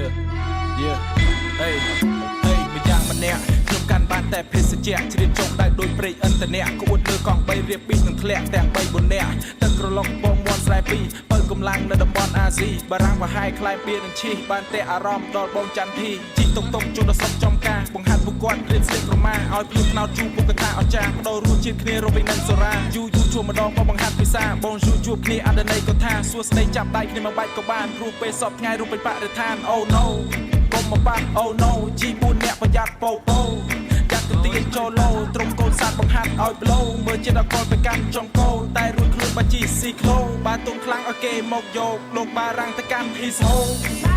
Yeah hey hey ម្យ៉ាងម្នាក់ខ្ញុំកាន់បានតែភេសជ្ជៈជ្រាបចុងដៃដោយព្រៃអិនតនៈគួតលើកង់3រៀប2នឹងធ្លាក់ទាំង3 4នាក់ទឹកក្រឡុកបងមន់ស្រែ2បើកម្លាំងនៅតំបន់អាស៊ីបារាំងបរហាយខ្លាយពៀនឹងឈីបានតែអារម្មណ៍ដល់បងច័ន្ទធីជីតុកតុកជួនដល់សុកចំការបង្ហាត់ពួកគាត់រៀបស្លៀកក្រមាឲ្យភ្លឺថ្នោតជូពុកកថាអស្ចារ្យបដូររសជាតិគ្នារវិញនឹងសូរ៉ាយូជួម្ដងមកបង្ហាត់ភាសាបងជួបគ្នាអន្តន័យក៏ថាសួស្ដីចាប់ដៃគ្នាមកបាច់ក៏បានព្រោះពេលសពថ្ងៃរូបពេញបរិស្ថាន Oh no កុំមកបាត់ Oh no ជី4អ្នកប្រយ័ត្នពោពោចាក់ទៅទៀនចូលឡូត្រង់កូនសាទបង្ហាត់ឲ្យប្លូមើលចិត្តដល់កូនទៅកាន់ចង្កូតែរួចខ្លួនបាជីស៊ីក្លូបាទទុំខ្លាំងឲ្យគេមកយកលោកបារាំងទៅកាន់ His home